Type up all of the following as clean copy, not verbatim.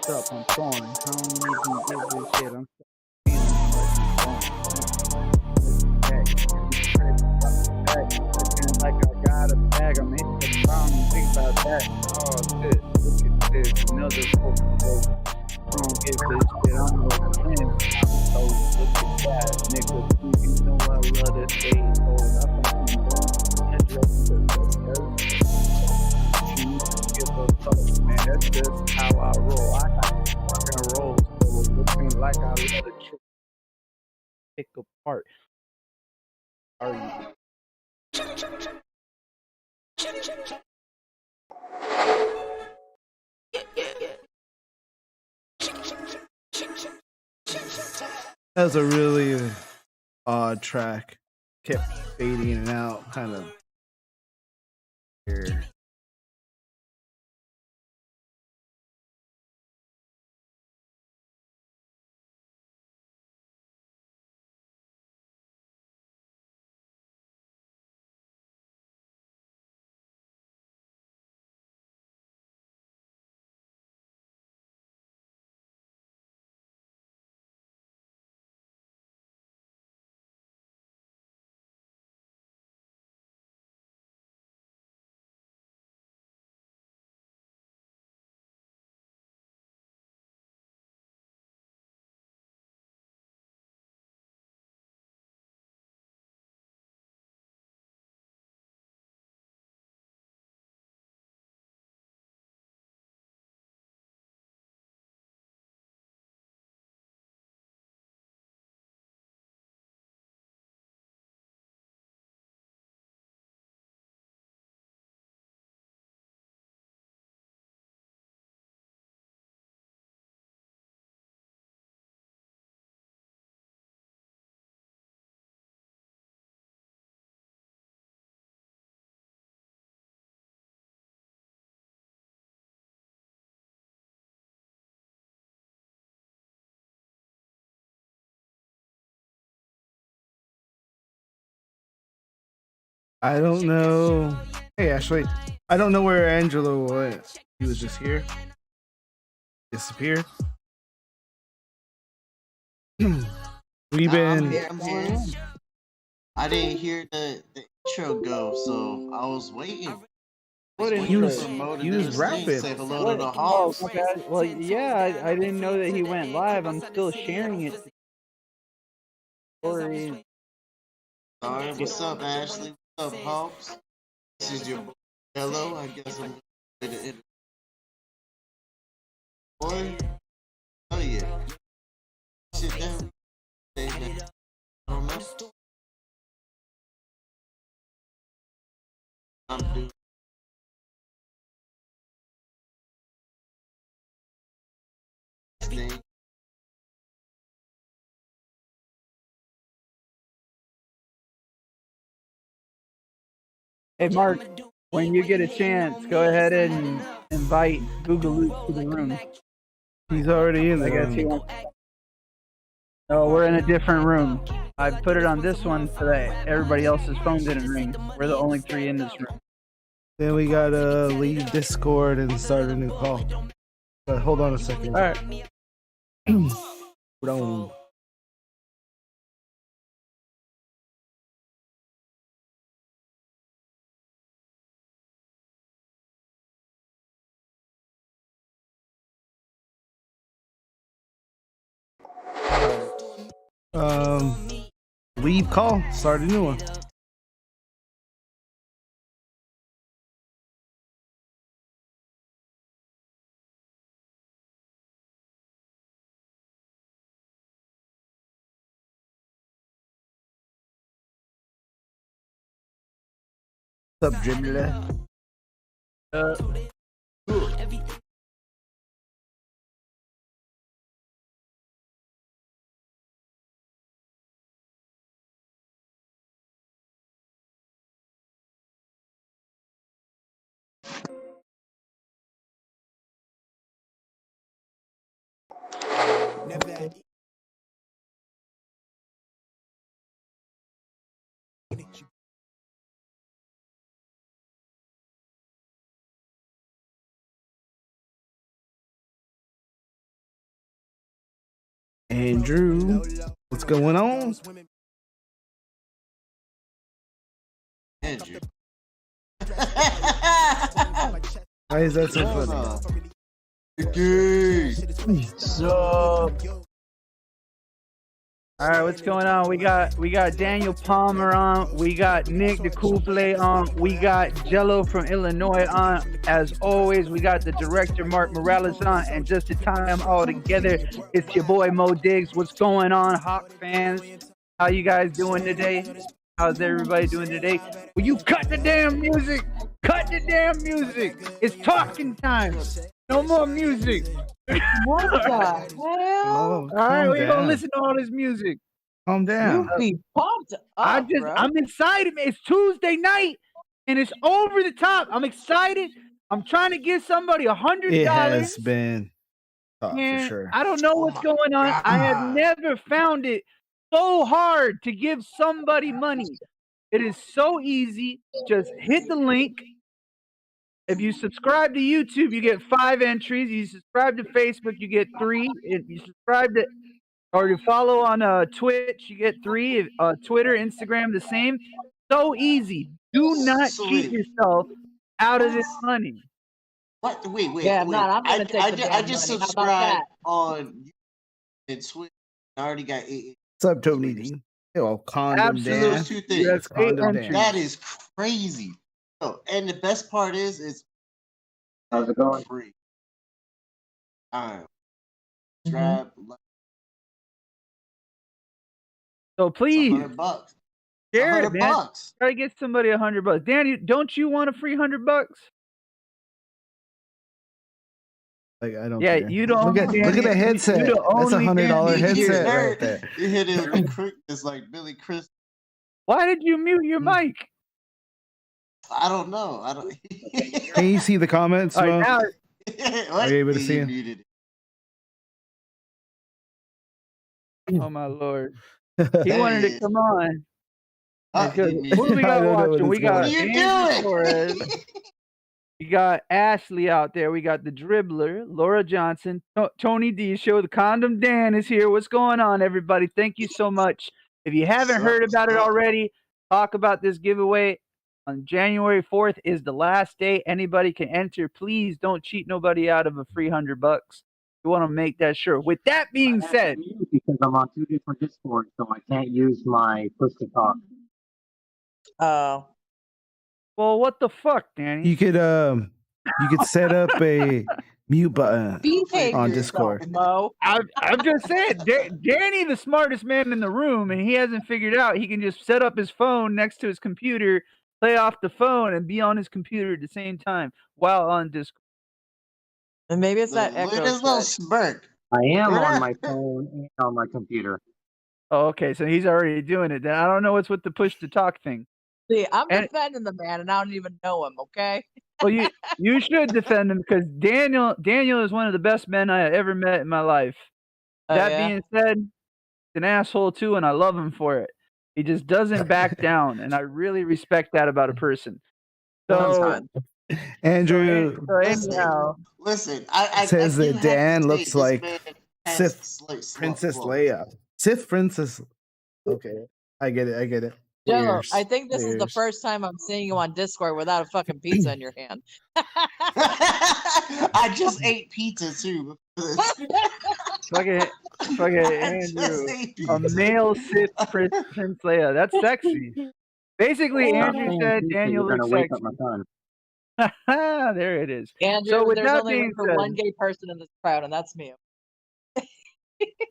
what's up? I'm falling. I don't even give a shit. I'm feeling like I got a bag. I'm hitting the ground and think about that. Oh shit, look at this. Another fucking road. I don't give this shit. I'm no friend. So look at that, nigga. You know I love this day. Oh, I fucking don't give a fuck, man. That's just how I roll. I fucking roll. So it looks like I let a trick pick apart. Are you? That was a really odd track. Kept fading in and out, kind of weird. I don't know. Hey, Ashley. I don't know where Angelo went. He was just here. Disappeared. We've been. I'm here. I didn't hear the intro go, so I was waiting. What He was Say rapping. hello What? to the Oh, hogs. my bad. Well, yeah, I didn't know that he went live. I'm still sharing it. Sorry. Sorry, what's up, Ashley? What's up, hogs? This is your boy. Hello, I guess I'm going to boy. Oh yeah. Sit down. Stay down. I don't know. I'm doing. Thing. Hey, Mark, when you get a chance, go ahead and invite Google Loop to the room. He's already in I the guess he room. wants. No, we're in a different room. I put it on this one so that everybody else's phone didn't ring. We're the only three in this room. Then we gotta leave Discord and start a new call. But hold on a second. All right. Hold on. Leave call. Start a new one. What's up, Dribbler? Andrew, what's going on? Andrew. Why is that so funny? So, all right, what's going on? We got Daniel Palmer on. We got Nick the Couple on. We got Jello from Illinois on. As always, we got the director Mark Morales on. And just to tie them all together, it's your boy Mo Diggs. What's going on, Hawk fans? How you guys doing today? How's everybody doing today? Will you cut the damn music? Cut the damn music. It's talking time. No more music. What the hell? Oh, All right, we're calm gonna down. listen to all this music. Calm down. You be pumped up, bro. I'm excited, man. It's Tuesday night and it's over the top. I'm excited. I'm trying to give somebody $100. It has been tough for and sure. I don't know what's going on. I have never found it so hard to give somebody money. It is so easy. Just hit the link. If you subscribe to YouTube, you get 5 entries. You subscribe to Facebook, you get 3. If you subscribe to or you follow on Twitch, you get 3. Twitter, Instagram, the same. So easy. Do not cheat yourself out of this money. What? Wait. Yeah, I'm not. I'm gonna take the I damn just money. How about subscribed that? on and Twitch. I already got 8. What's up, Tony D? Oh, condom Absolutely. Dan. Those 2 things. That's 8 Condom Dan. entries. That is crazy. Oh, and the best part is it's How's it going? free. Subscribe. So please $100. share it, $100 man. bucks. Try to get somebody $100. Danny, don't you want a free $100? Like I don't. Yeah, care. you don't. Look at the headset. You're the That's only $100 Danny here. headset right there. You hit it with it's like Billy Chris. Why did you mute your mic? I don't know. I don't. Can you see the comments? All right, Mo? What? Are you able to see You it? muted oh my lord, he wanted to come on. it. Because You who do we got I don't know what watching? is We going got on. What are you Andrew doing? Torres. We got Ashley out there. We got the dribbler, Laura Johnson, Tony D Show. The Condom Dan is here. What's going on, everybody? Thank you so much. If you haven't heard about it already, talk about this giveaway. On January 4th is the last day anybody can enter. Please don't cheat nobody out of a free $100. You want to make that sure. With that being said, Because I'm on 2 different Discords, so I can't use my push to talk. Oh, well, what the fuck, Danny? You could set up a mute button behave on yourself, Discord. Mo. I'm just saying, Danny, the smartest man in the room, and he hasn't figured out he can just set up his phone next to his computer, play off the phone, and be on his computer at the same time while on Discord. And maybe it's that Look echo. at his little shit. smirk. I am Yeah. on my phone and on my computer. Oh, okay, so he's already doing it. Then I don't know what's with the push to talk thing. See, I'm And- defending the man, and I don't even know him. Okay. Well, you should defend him because Daniel is one of the best men I ever met in my life. Oh, That yeah? being said, he's an asshole too, and I love him for it. He just doesn't back down, and I really respect that about a person. Well, So, that's fine. Andrew anyhow, Listen, I says do that have to Dan say looks this like man has Sith slight Princess flaws. Leia. Sith Princess. Okay, I get it. Jello, Layers, I think this is the layers. first time I'm seeing you on Discord without a fucking pizza in your hand. I just ate pizza too. fucking I just Andrew, ate a pizza. male Sith Prince Leia. That's sexy. Basically, Stop Andrew saying said pizza, Daniel you're gonna looks wake sexy. up my son. There it is. Andrew, So with there's that only room being for said- one gay person in this crowd, and that's me.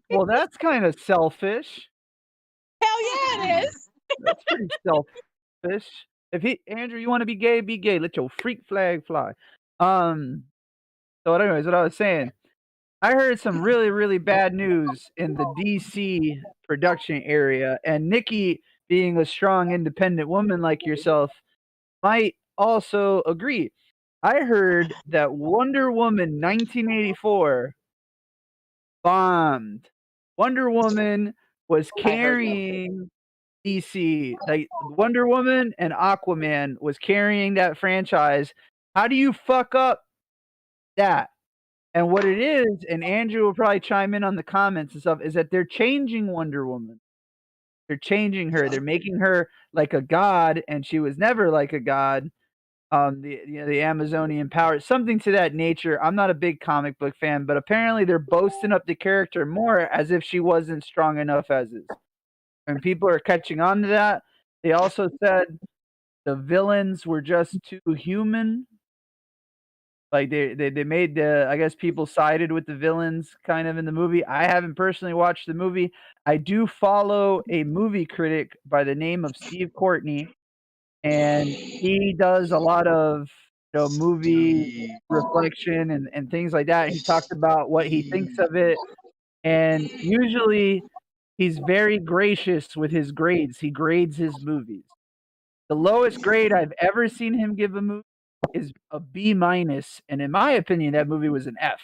Well, that's kind of selfish. Hell yeah, it is. That's pretty selfish. Andrew, you want to be gay? Be gay. Let your freak flag fly. So anyways, what I was saying, I heard some really, really bad news in the DC production area, and Nikki, being a strong, independent woman like yourself, might also agree. I heard that Wonder Woman 1984 bombed. Wonder Woman was I heard that. carrying DC. Like Wonder Woman and Aquaman was carrying that franchise. How do you fuck up that? And what it is, and Andrew will probably chime in on the comments and stuff, is that they're changing Wonder Woman. They're changing her. They're making her like a god, and she was never like a god. The Amazonian power, something to that nature. I'm not a big comic book fan, but apparently they're boasting up the character more as if she wasn't strong enough as is. And people are catching on to that. They also said the villains were just too human. Like they made the, I guess people sided with the villains kind of in the movie. I haven't personally watched the movie. I do follow a movie critic by the name of Steve Courtney, and he does a lot of movie Steve. reflection and things like that. He talked about what he thinks of it, and usually he's very gracious with his grades. He grades his movies. The lowest grade I've ever seen him give a movie is a B minus, and in my opinion, that movie was an F.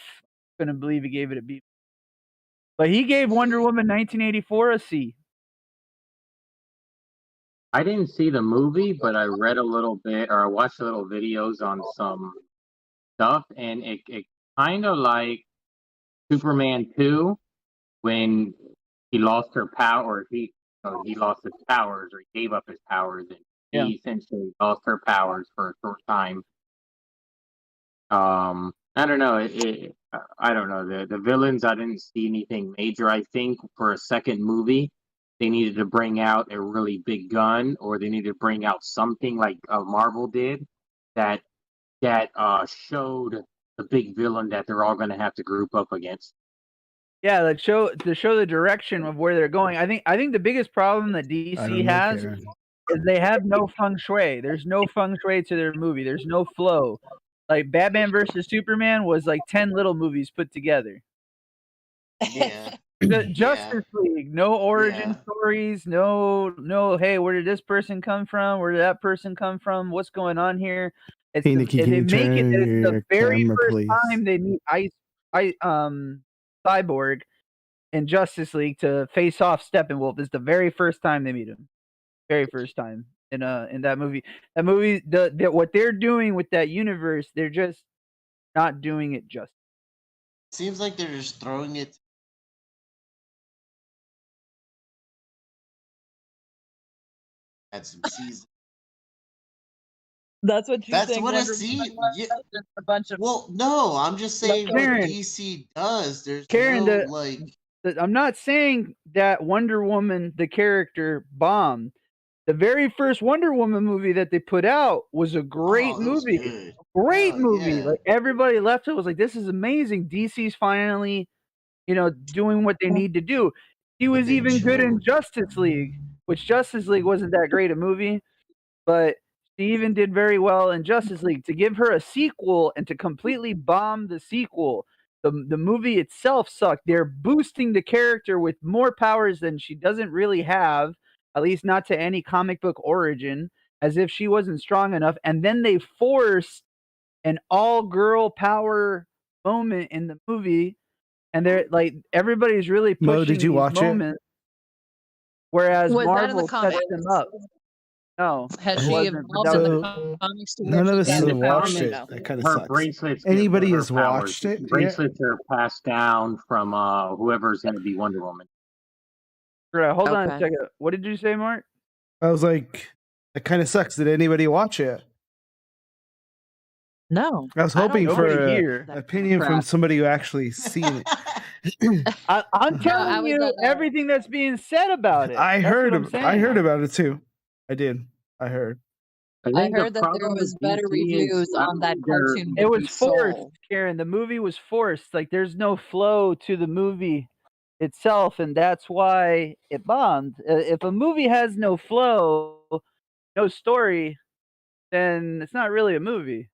Couldn't believe he gave it a B. But he gave Wonder Woman 1984 a C. I didn't see the movie, but I read a little bit, or I watched a little videos on some stuff, and it kind of like Superman 2 when he lost her power, or he lost his powers, or he gave up his powers, and Yeah. he essentially lost her powers for a short time. I don't know. I don't know. The villains, I didn't see anything major. I think for a second movie, they needed to bring out a really big gun, or they needed to bring out something like Marvel did that showed the big villain that they're all going to have to group up against. Yeah, to show the direction of where they're going. I think the biggest problem that I DC don't know, has Karen. is they have no feng shui. There's no feng shui to their movie. There's no flow. Like Batman versus Superman was like 10 little movies put together. Yeah. The Justice League, no origin Yeah. stories, no. Hey, where did this person come from? Where did that person come from? What's going on here? It's Hey, Nikki, can they you make it. turn It's the your very camera, first please? time they meet Cyborg in Justice League to face off Steppenwolf. Is the very first time they meet him. Very first time in that movie. That movie, what they're doing with that universe, they're just not doing it justice. Seems like they're just throwing it at some season. That's what you That's think. what I Wonder see. Woman was? Yeah. Just a bunch of Well, no, I'm just saying what Karen. DC does. There's Karen, no like. I'm not saying that Wonder Woman, the character, bombed. The very first Wonder Woman movie that they put out was a great Oh, it was movie. good. Great Hell movie. yeah. Like everybody left it was like, this is amazing. DC's finally, doing what they need to do. He But was they even good in choked. Justice League, which Justice League wasn't that great a movie, but she even did very well in Justice League. To give her a sequel and to completely bomb the sequel, the movie itself sucked. They're boosting the character with more powers than she doesn't really have, at least not to any comic book origin, as if she wasn't strong enough. And then they forced an all-girl power moment in the movie, and they're like everybody's really pushing Mo, did you these watch it? moments, whereas Was that in the Marvel sets comics? them up. No, Has it she wasn't. But evolved that in was the comics to where None of she us got have the watched powers? it. No. That kind of Her sucks. bracelets. give Anybody her has powers. watched it? Yeah. Bracelets are passed down from whoever's going to be Wonder Woman. hold on a Okay. second. What did you say, Mark? I was like, that kind of sucks. Did anybody watch it? No. I was I don't hoping know for Nobody an here. opinion from crap. somebody who actually seen it. I'm I telling was you at, everything that's being said about it. I That's heard. what I'm I heard saying. about it too. I did. I heard. I I think the heard that there problem was with better DC is reviews I on don't that think they're. cartoon It was movie forced, Soul. Karen. The movie was forced. Like there's no flow to the movie itself, and that's why it bombed. If a movie has no flow, no story, then it's not really a movie.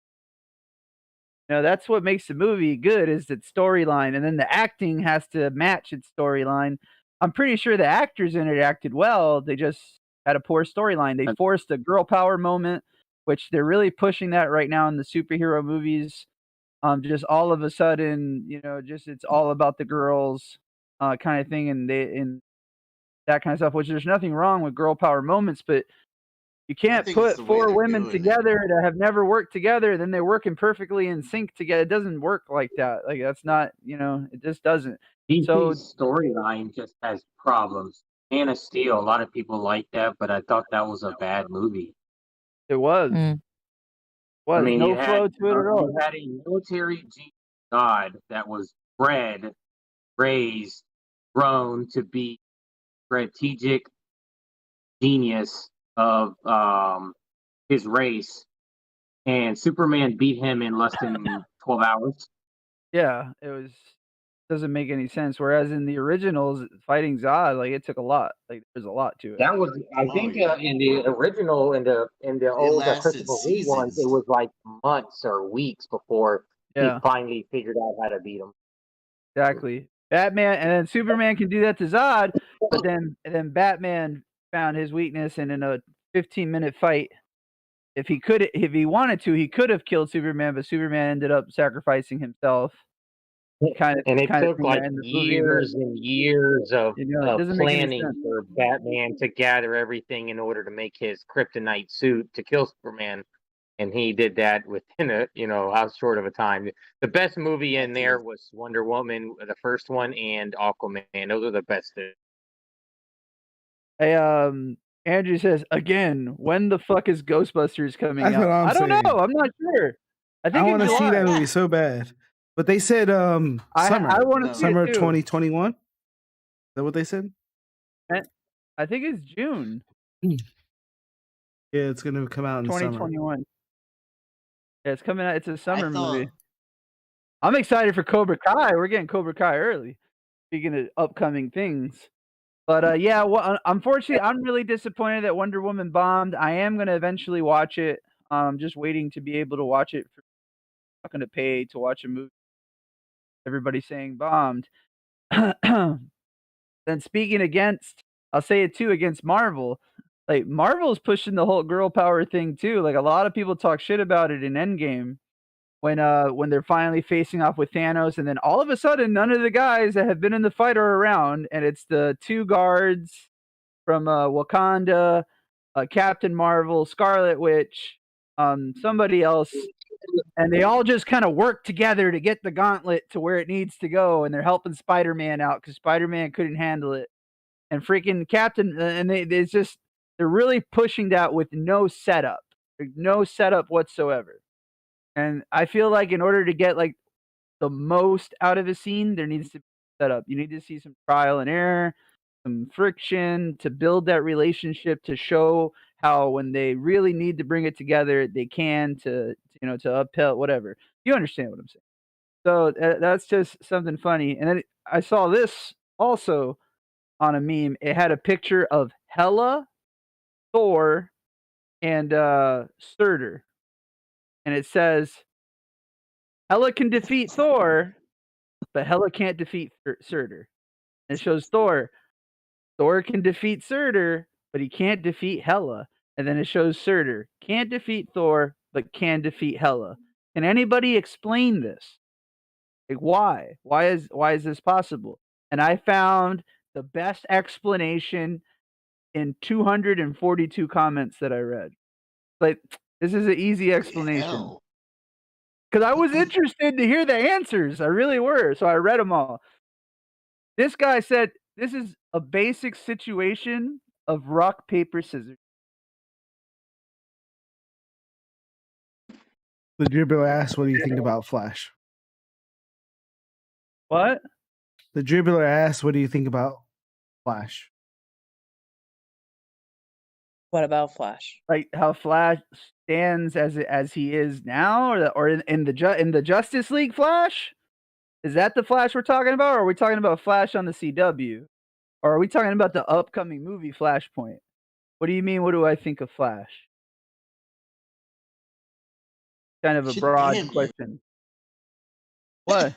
That's what makes a movie good is its storyline, and then the acting has to match its storyline. I'm pretty sure the actors in it acted well. They just had a poor storyline. They forced a girl power moment, which they're really pushing that right now in the superhero movies. Just all of a sudden, just it's all about the girls, kind of thing, and that kind of stuff. Which there's nothing wrong with girl power moments, but You can't think it's put the way 4 they're women doing it. together that have never worked together, then they're working perfectly in sync together. It doesn't work like that. Like that's not, it just doesn't. So DC's storyline just has problems. Man of Steel, a lot of people like that, but I thought that was a bad movie. it was. Mm. Was I mean, no flow to it at all. you had a military genius god that was bred, raised, grown to be strategic genius of his race, and Superman beat him in less than 12 hours. Yeah, it was doesn't make any sense. Whereas in the originals, fighting Zod, like it took a lot. Like there's a lot to it. That was, I think, yeah. in the original, in the old lasted Christopher Lee ones, seasons. it was like months or weeks before Yeah. he finally figured out how to beat him. Exactly. Batman and then Superman can do that to Zod, but then Batman found his weakness, and in a 15-minute fight, if he wanted to, he could have killed Superman, but Superman ended up sacrificing himself. And it took thing like that in the movie, years and years of it doesn't make any planning sense. for Batman to gather everything in order to make his kryptonite suit to kill Superman. And he did that within how short of a time. The best movie in there was Wonder Woman, the first one, and Aquaman. Those are the best. Hey, Andrew says again, when the fuck is Ghostbusters coming That's out? what I'm I don't saying. know. I'm not sure. I think I in want to see July. that movie so bad. But they said summer. I want to see Summer it of too. 2021. Is that what they said? I think it's June Yeah, it's gonna come out in the summer. 2021. Yeah, it's coming out. It's a summer thought- movie. I'm excited for Cobra Kai. We're getting Cobra Kai early. Speaking of upcoming things. But yeah, well, unfortunately, I'm really disappointed that Wonder Woman bombed. I am going to eventually watch it. Just waiting to be able to watch it. I'm not going to pay to watch a movie. Everybody's saying bombed. Then speaking against, I'll say it too, against Marvel. Like Marvel's pushing the whole girl power thing too. Like a lot of people talk shit about it in Endgame when they're finally facing off with Thanos, and then all of a sudden none of the guys that have been in the fight are around, and it's the 2 guards from Wakanda, Captain Marvel, Scarlet Witch, somebody else, and they all just kind of work together to get the gauntlet to where it needs to go, and they're helping Spider-Man out because Spider-Man couldn't handle it, and freaking Captain, and they're really pushing that with no setup whatsoever. And I feel like in order to get like the most out of a scene, there needs to be set up. You need to see some trial and error, some friction to build that relationship, to show how when they really need to bring it together, they can to uphill whatever. You understand what I'm saying? So that's just something funny. And then I saw this also on a meme. It had a picture of Hela, Thor, and Surtur, and it says, Hela can defeat Thor, but Hela can't defeat Surtur. And it shows Thor. Thor can defeat Surtur, but he can't defeat Hela. And then it shows Surtur can't defeat Thor, but can defeat Hela. Can anybody explain this? Like why? Why is this possible? And I found the best explanation in 242 comments that I read. Like this is an easy explanation. Because I was interested to hear the answers. I really were. So I read them all. This guy said, this is a basic situation of rock, paper, scissors. The dribbler asked, what do you think about Flash? What? The dribbler asked, what do you think about Flash? What about Flash? Like how Flash stands as he is now, or in the Justice League Flash? Is that the Flash we're talking about, or are we talking about Flash on the CW? Or are we talking about the upcoming movie Flashpoint? What do you mean, what do I think of Flash? Kind of a broad question. What?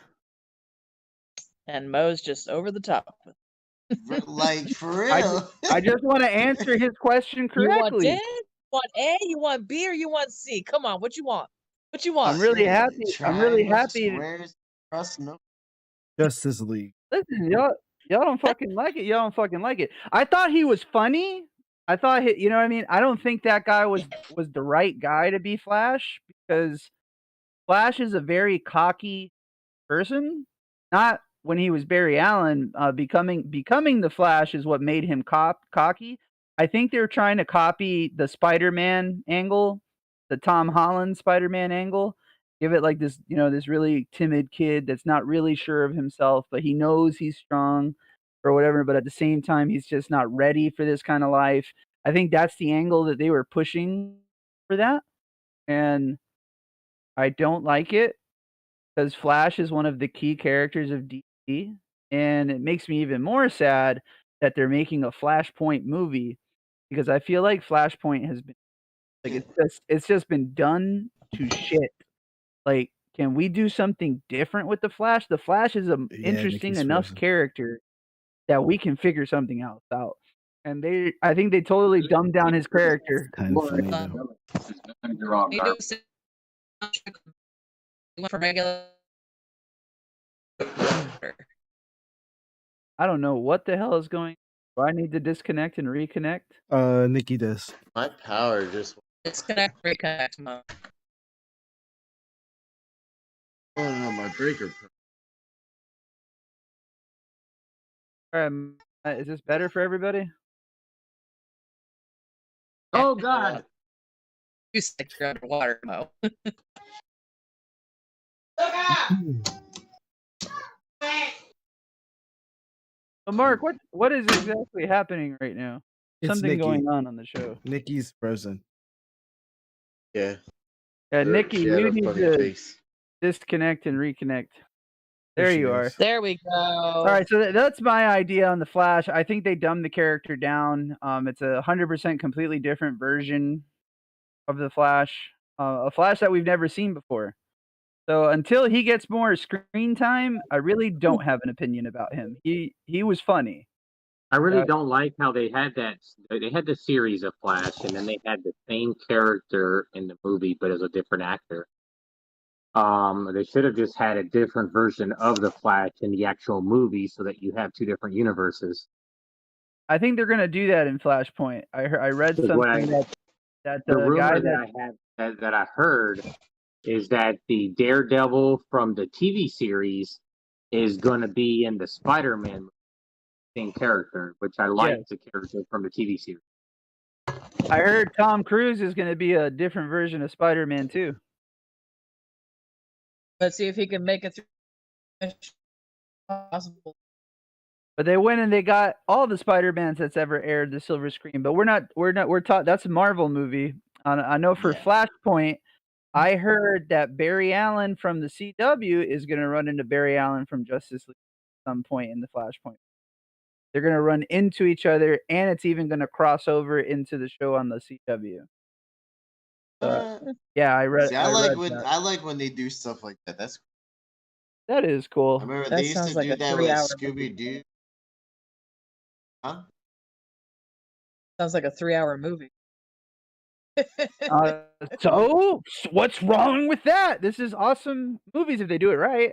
And Mo's just over the top. Like for real. I just want to answer his question correctly. You want A, you want B, or you want C? Come on, what you want? What you want? I'm really happy. I'm really happy. Justice League. Listen, y'all don't fucking like it. Y'all don't fucking like it. I thought he was funny. I thought you know what I mean? I don't think that guy was the right guy to be Flash because Flash is a very cocky person. Not when he was Barry Allen, becoming the Flash is what made him cocky. I think they're trying to copy the Spider-Man angle, the Tom Holland Spider-Man angle. Give it like this, this really timid kid that's not really sure of himself, but he knows he's strong or whatever, but at the same time he's just not ready for this kind of life. I think that's the angle that they were pushing for that. And I don't like it because Flash is one of the key characters of DC, and it makes me even more sad that they're making a Flashpoint movie because I feel like Flashpoint has been like it's just been done to shit. Like, can we do something different with the Flash? The Flash is an interesting Nikki's enough frozen. character that we can figure something else out. And I think they totally dumbed down his character. Kind of funny though. You're all They do garbage. soundtrack. We went from regular. I don't know what the hell is going. Do I need to disconnect and reconnect? Nikki does. My power just Disconnect, reconnect mode. oh no, my breaker. Is this better for everybody? Oh God! You stick your underwater mode. So Mark, what is exactly happening right now? It's Something Nikki. going on the show. Nikki's frozen. Yeah. Nikki, She had you a need funny to face. disconnect and reconnect. There she you are. is. There we go. All right, so that's my idea on the Flash. I think they dumbed the character down. It's 100% completely different version of the Flash, a Flash that we've never seen before. So until he gets more screen time, I really don't have an opinion about him. He was funny. I really don't like how they had the series of Flash, and then they had the same character in the movie, but as a different actor. They should have just had a different version of the Flash in the actual movie, so that you have two different universes. I think they're gonna do that in Flashpoint. I read Because something that the the rumor guy that I heard is that the Daredevil from the TV series is going to be in the Spider-Man same character, which I like the character from the TV series. I heard Tom Cruise is going to be a different version of Spider-Man too. Let's see if he can make it through. Possible. But they went and they got all the Spider-Mans that's ever aired the silver screen. But we're taught that's a Marvel movie. I know for Flashpoint, I heard that Barry Allen from the CW is going to run into Barry Allen from Justice League at some point in the Flashpoint. They're going to run into each other, and it's even going to cross over into the show on the CW. Yeah, I read. See, I like when they do stuff like that. That is cool. I remember That they used sounds to like do a that with 3-hour Scooby Doo. Huh? Sounds like a 3-hour movie. So what's wrong with that? This is awesome movies if they do it right.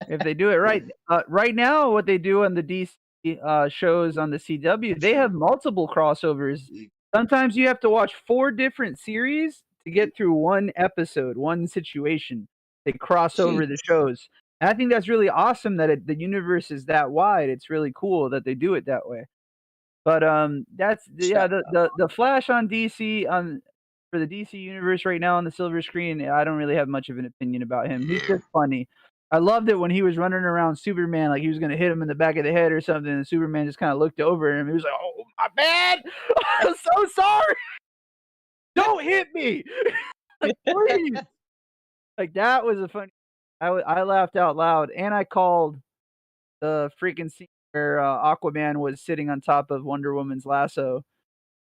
If they do it right, right now what they do on the DC shows on the CW, they have multiple crossovers. Sometimes you have to watch 4 different series to get through one episode, one situation. They cross over the shows. And I think that's really awesome that the universe is that wide. It's really cool that they do it that way. But that's the Flash on DC for the DC universe right now on the silver screen. I don't really have much of an opinion about him. He's just funny. I loved it when he was running around Superman like he was gonna hit him in the back of the head or something, and Superman just kind of looked over him. He was like, "Oh my bad, I'm so sorry. Don't hit me, please." Like that was a funny. I laughed out loud, and I called the freaking scene where Aquaman was sitting on top of Wonder Woman's lasso.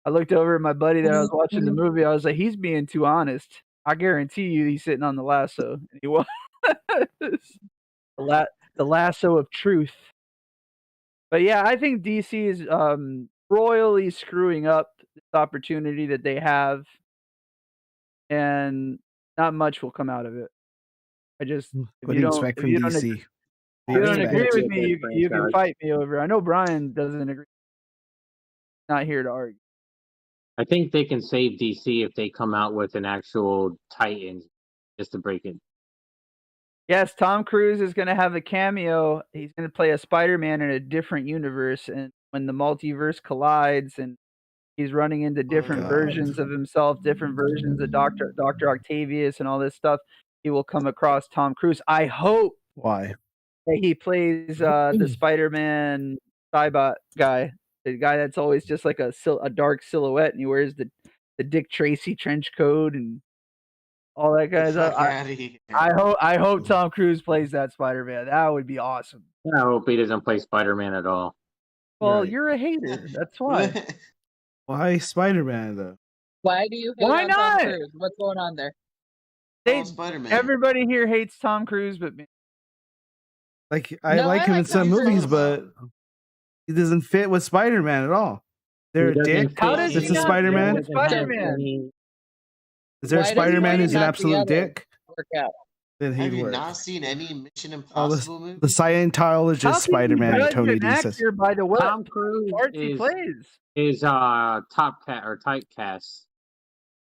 I looked over at my buddy that I was watching the movie. I was like, "He's being too honest. I guarantee you, he's sitting on the lasso." And he was. The lasso of truth. But yeah, I think DC is royally screwing up this opportunity that they have, and not much will come out of it. I just What do you expect from DC? If you don't agree with me, you can fight me over. I know Brian doesn't agree. not here to argue. I think they can save DC if they come out with an actual Titans just to break it. Yes, Tom Cruise is going to have a cameo. He's going to play a Spider-Man in a different universe, and when the multiverse collides, and he's running into different God. versions of himself, different versions of Dr. Octavius, and all this stuff, he will come across Tom Cruise. I hope Why? that he plays the Spider-Man Cybot guy, the guy that's always just like a dark silhouette, and he wears the Dick Tracy trench coat and all that kind of stuff. I hope Tom Cruise plays that Spider-Man. That would be awesome. I hope he doesn't play Spider-Man at all. Well, Right. you're a hater. That's why. Why Spider-Man though? Why do you hate Why on not? Tom Cruise? What's going on there? Spider-Man. Everybody here hates Tom Cruise, but me. Like I No, like I him like in some Tom Cruise. movies, but he doesn't fit with Spider-Man at all. They're a He doesn't dick. fit How does It's he a not Spider-Man. fit with Spider-Man? Is there a Why does Spider-Man he who's an not absolute together? dick? Work out. Then Have he'd you work. not seen any Mission Oh, Impossible movies? the Scientologist How can Spider-Man, you judge Tony an D says. actor by the what Tom Cruise parts he is plays? typecast.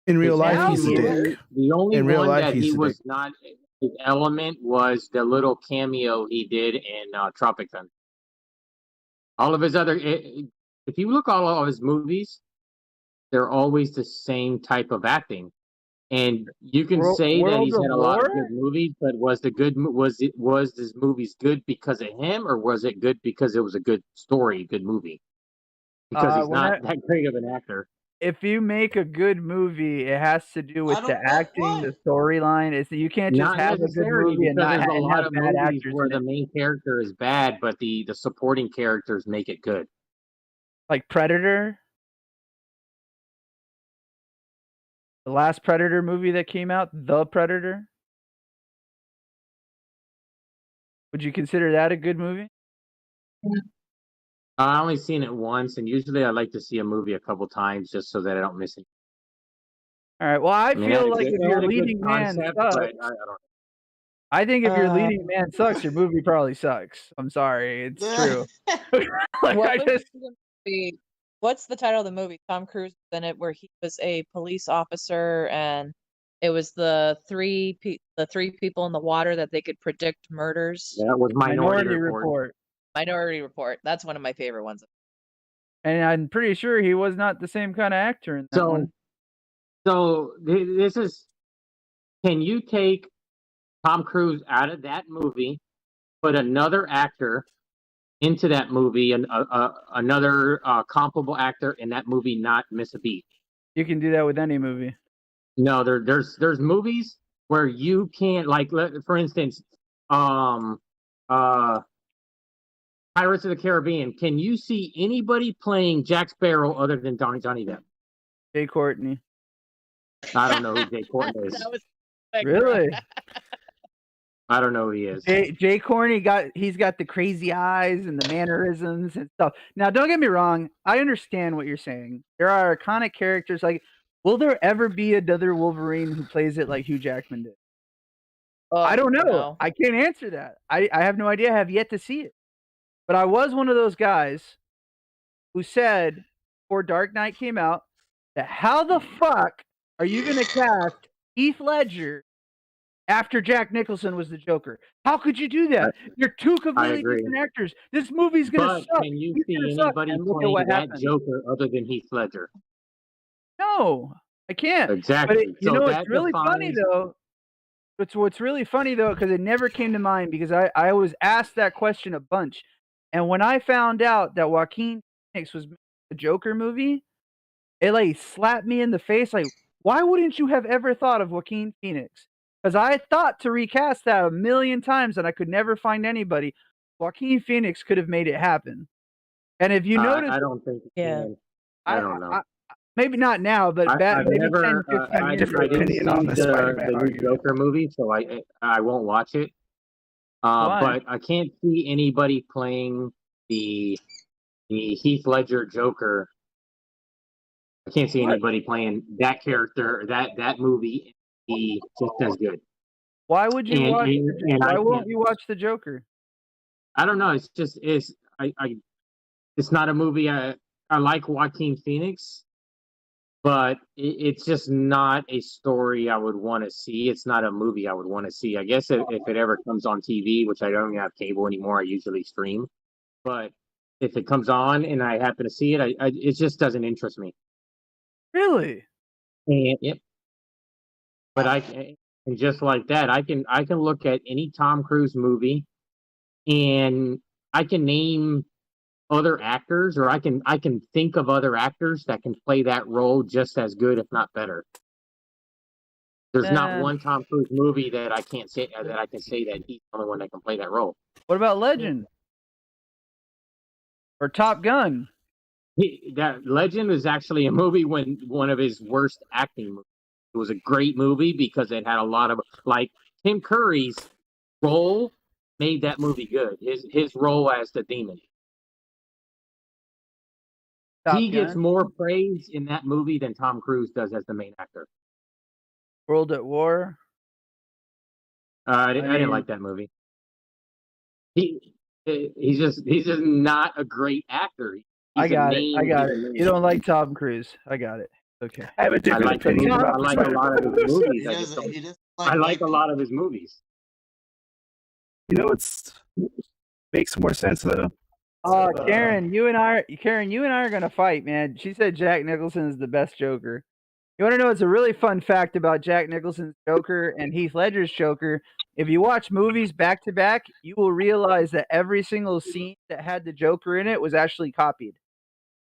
In real life, Now he's a he dick. is. The only In real one life, that he's he a was dick. not his element was the little cameo he did in Tropic Thunder. All of his other, if you look at all of his movies, they're always the same type of acting. And you can say that World he's of had a lot of War? good movies, but was this movies good because of him, or was it good because it was a good story, good movie? Because he's not that great of an actor. If you make a good movie, it has to do with the acting, the storyline. You can't just Not have a good necessarily, movie and because not there's a and lot have of bad movies actors where in the it. main character is bad, but the supporting characters make it good. Like Predator. The last Predator movie that came out, The Predator. Would you consider that a good movie? I only seen it once, and usually I like to see a movie a couple times just so that I don't miss it. All right. Well, I mean, it had feel a like good- if it your had a good leading man concept, sucks, but I don't know. I think if your leading man sucks, your movie probably sucks. I'm sorry, it's true. Like, What's the title of the movie? Tom Cruise was in it, where he was a police officer, and it was the three people in the water that they could predict murders. That was Minority Report. Minority Report. That's one of my favorite ones. And I'm pretty sure he was not the same kind of actor in that one. So this is. Can you take Tom Cruise out of that movie, put another actor into that movie, and another comparable actor in that movie, not miss a beat? You can do that with any movie. No, there's movies where you can't, like, for instance, Pirates of the Caribbean. Can you see anybody playing Jack Sparrow other than Johnny Depp? Jay Courtney. I don't know who Jay Courtney is. Really? I don't know who he is. Jay Courtney he's got the crazy eyes and the mannerisms and stuff. Now, don't get me wrong. I understand what you're saying. There are iconic characters. Like, will there ever be another Wolverine who plays it like Hugh Jackman did? I don't know. No. I can't answer that. I have no idea. I have yet to see it. But I was one of those guys who said before Dark Knight came out that how the fuck are you going to cast Heath Ledger after Jack Nicholson was the Joker? How could you do that? You're two completely different actors. This movie's going to suck. Can you see anybody playing that Joker other than Heath Ledger? No, I can't. Exactly. But you know what's really funny though? What's really funny though, because it never came to mind, because I was asked that question a bunch. And when I found out that Joaquin Phoenix was making a Joker movie, it like slapped me in the face. Like, why wouldn't you have ever thought of Joaquin Phoenix? Because I thought to recast that a million times and I could never find anybody. Joaquin Phoenix could have made it happen. And if you notice, I don't think he can. I don't know. Maybe not now, but maybe 10, 15 I years didn't see ago. the new Joker movie, so I won't watch it. But I can't see anybody playing the Heath Ledger Joker. I can't see anybody playing that character, that movie, just as good. Why would you watch? Why won't you watch the Joker? I don't know. It's just it's not a movie I like Joaquin Phoenix, but it's just not a story I would want to see. It's not a movie I would want to see. I guess if it ever comes on TV, which I don't even have cable anymore, I usually stream. But if it comes on and I happen to see it, it just doesn't interest me. Really? And, yep. But and just like that, I can look at any Tom Cruise movie, and I can name other actors, or I can think of other actors that can play that role just as good, if not better. There's not one Tom Cruise movie that I can't say that I can say that he's the only one that can play that role. What about Legend? Or Top Gun? That Legend is actually a movie when one of his worst acting movies. It was a great movie because it had a lot of, like, Tim Curry's role made that movie good. His role as the demon. He gets more praise in that movie than Tom Cruise does as the main actor. World at War? I didn't like that movie. He's just not a great actor. I got it. You don't like Tom Cruise. I got it. Okay. I have a different opinion. I like a lot of his movies. I like a lot of his movies. You know, it's makes more sense though. Karen, you and I are gonna fight, man. She said Jack Nicholson is the best Joker. You want to know what's a really fun fact about Jack Nicholson's Joker and Heath Ledger's Joker? If you watch movies back to back, you will realize that every single scene that had the Joker in it was actually copied.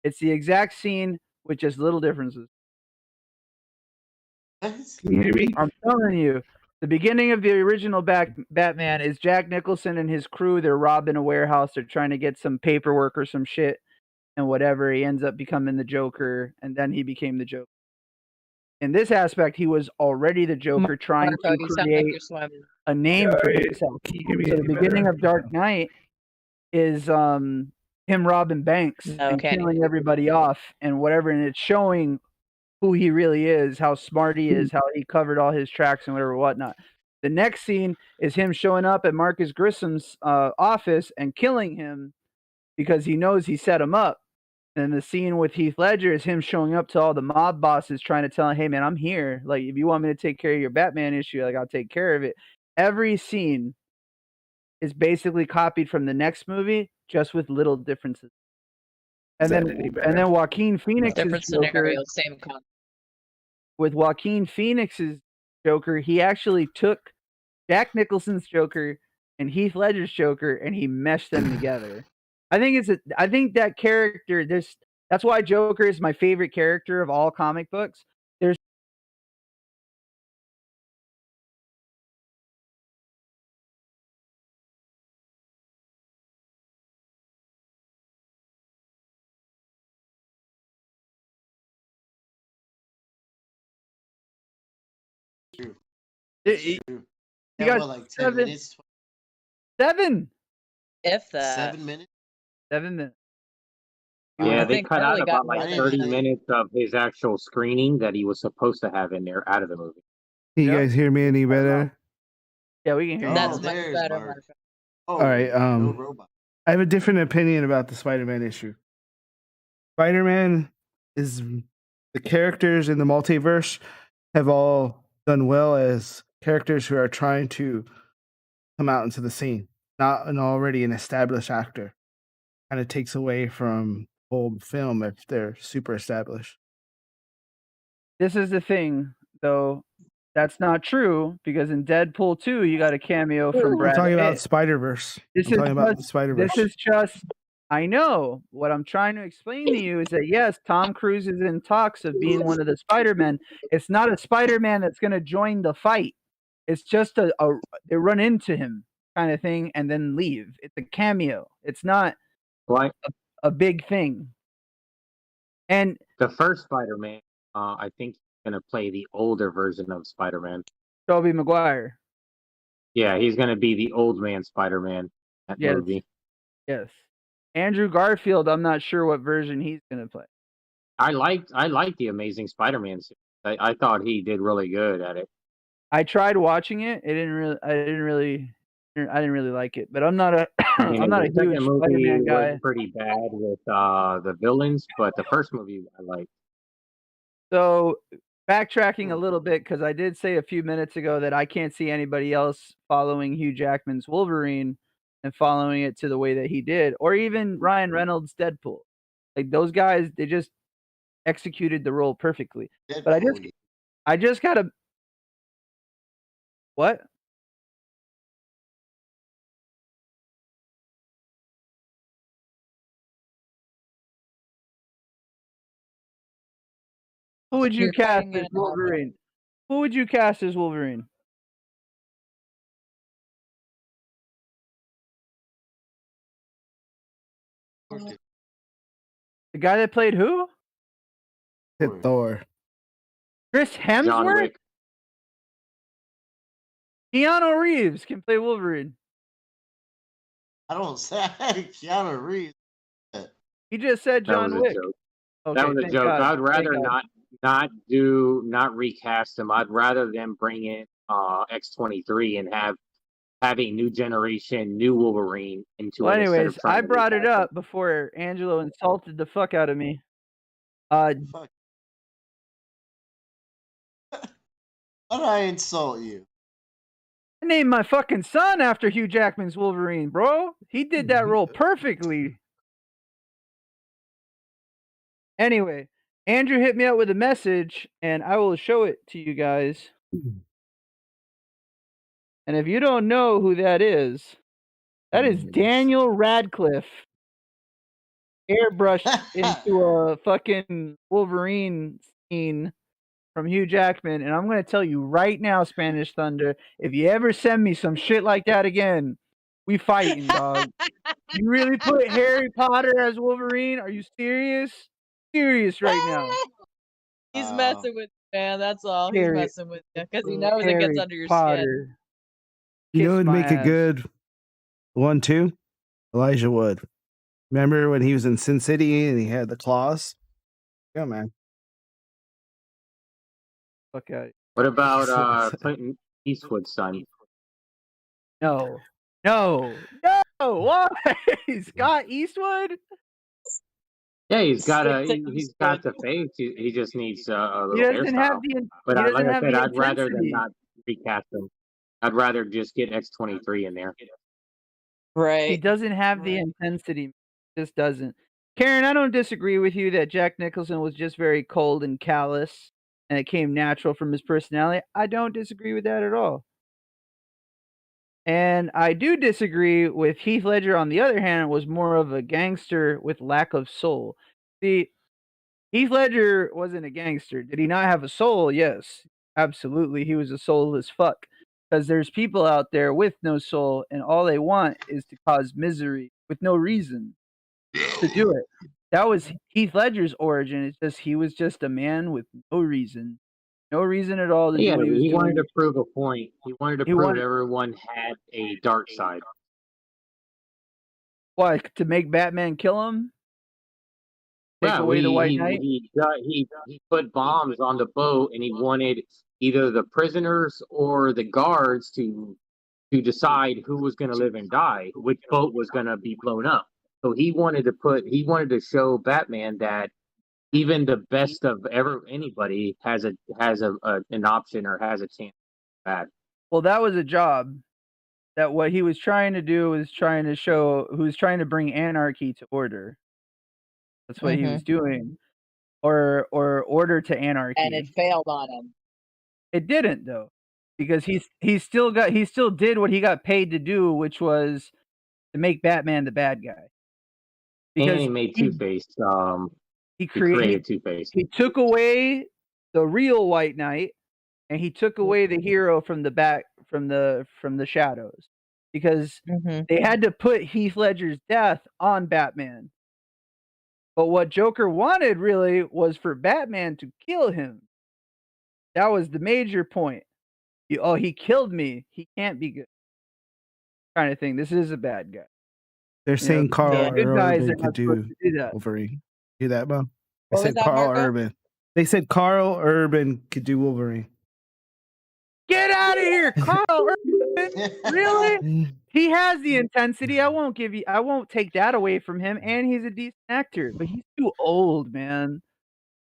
It's the exact scene with just little differences. Can you hear me? I'm telling you, the beginning of the original Batman is Jack Nicholson and his crew. They're robbing a warehouse. They're trying to get some paperwork or some shit and whatever. He ends up becoming the Joker, and then he became the Joker. In this aspect, he was already the Joker, trying to create a name for himself. So the beginning of Dark Knight is him robbing banks and killing everybody off and whatever, and it's showing who he really is, how smart he is, how he covered all his tracks and whatnot. The next scene is him showing up at Marcus Grissom's office and killing him because he knows he set him up. And the scene with Heath Ledger is him showing up to all the mob bosses trying to tell him, hey, man, I'm here. Like, if you want me to take care of your Batman issue, like, I'll take care of it. Every scene is basically copied from the next movie, just with little differences. And then Joaquin Phoenix's different scenarios, same concept. With Joaquin Phoenix's Joker, he actually took Jack Nicholson's Joker and Heath Ledger's Joker and he meshed them together. I think that character, that's why Joker is my favorite character of all comic books. You got like 10 minutes. 7. If that. 7 minutes. 7 minutes. Yeah, they cut out about like 30 minutes of his actual screening that he was supposed to have in there out of the movie. Can you guys hear me any better? Yeah, we can hear you. That's much better. All right. No robot. I have a different opinion about the Spider-Man issue. Spider-Man is the characters in the multiverse have all done well as characters who are trying to come out into the scene, not an already an established actor. Kind of takes away from old film if they're super established. This is the thing, though. That's not true because in Deadpool 2, you got a cameo from Brad Pitt. I'm talking about Spider-Verse. This is just, I know. What I'm trying to explain to you is that, yes, Tom Cruise is in talks of being one of the Spider-Men. It's not a Spider-Man that's going to join the fight. It's just they run into him kind of thing and then leave. It's a cameo. It's not a big thing. And the first Spider-Man, I think he's going to play the older version of Spider-Man. Tobey Maguire. Yeah, he's going to be the old man Spider-Man in that movie. Yes. Andrew Garfield, I'm not sure what version he's going to play. I liked the Amazing Spider-Man series. I thought he did really good at it. I tried watching it. It didn't didn't really like it, but I'm not a I mean, I'm not a the huge second movie Spider-Man guy. was pretty bad with the villains, but the first movie I liked. So backtracking a little bit, because I did say a few minutes ago that I can't see anybody else following Hugh Jackman's Wolverine and following it to the way that he did, or even Ryan Reynolds' Deadpool. Like those guys, they just executed the role perfectly. But I just gotta what? Who would you You're cast cutting as in and out. Wolverine? Who would you cast as Wolverine? The guy that played who? Hit Thor. Chris John Hemsworth? Wick. Keanu Reeves can play Wolverine. I don't say Keanu Reeves. He just said That John was a Wick. joke. Okay, That was a thank joke. God. I'd rather Thank God. not recast him. I'd rather them bring in X-23 and have a new generation, new Wolverine into Well, it instead of anyways, trying I to brought it recast him. up before Angelo insulted the fuck out of me. Fuck. How did I insult you? I named my fucking son after Hugh Jackman's Wolverine, bro. He did that role perfectly. Anyway, Andrew hit me up with a message, and I will show it to you guys. And if you don't know who that is Daniel Radcliffe airbrushed into a fucking Wolverine scene from Hugh Jackman. And I'm going to tell you right now, Spanish Thunder, if you ever send me some shit like that again, we fighting, dog. You really put Harry Potter as Wolverine? Are you serious? Serious right now. He's messing with you, man. That's all. He's Harry- messing with you because he knows it Harry gets under your skin. Potter. You know Kiss who'd my make a ass. good one too? Elijah Wood. Remember when he was in Sin City and he had the claws? Yeah, man. Fuck out. What about Clinton Eastwood's son? No. Why? Scott Eastwood? Yeah, he's got Stick to the face. He just needs a He little doesn't hairstyle. have the. But he doesn't like I have said, the I'd rather them intensity. not recast him. I'd rather just get X-23 in there. Right. He doesn't have the intensity. Just doesn't. Karen, I don't disagree with you that Jack Nicholson was just very cold and callous, and it came natural from his personality. I don't disagree with that at all. And I do disagree with Heath Ledger, on the other hand, was more of a gangster with lack of soul. See, Heath Ledger wasn't a gangster. Did he not have a soul? Yes, absolutely. He was a soulless fuck. Because there's people out there with no soul, and all they want is to cause misery with no reason to do it. That was Heath Ledger's origin. It's just he was just a man with no reason. No reason at all to do what he was he doing. wanted to prove a point. He wanted to He prove wanted- everyone had a dark side. Why? To make Batman kill him? Take Yeah, away the White Knight? he put bombs on the boat, and he wanted either the prisoners or the guards to decide who was going to live and die, which boat was going to be blown up. So he wanted to show Batman that even the best of anybody has an option or has a chance. Bad. Well, that was a job. That what he was trying to do was trying to bring anarchy to order. That's what he was doing, or order to anarchy. And it failed on him. It didn't though, because he still did what he got paid to do, which was to make Batman the bad guy. And he made Two-Face. He created Two-Face. He took away the real White Knight, and he took away the hero from the shadows, because they had to put Heath Ledger's death on Batman. But what Joker wanted really was for Batman to kill him. That was the major point. He killed me. He can't be good. Kind of thing. This is a bad guy. They're saying Carl good guys Urban are not could supposed to do that. Wolverine. Hear that, Bo? They What was said that, Carl Marco? Urban. They said Carl Urban could do Wolverine. Get Get out of here, Carl Urban. Really? He has the intensity. I won't take that away from him, and he's a decent actor, but he's too old, man.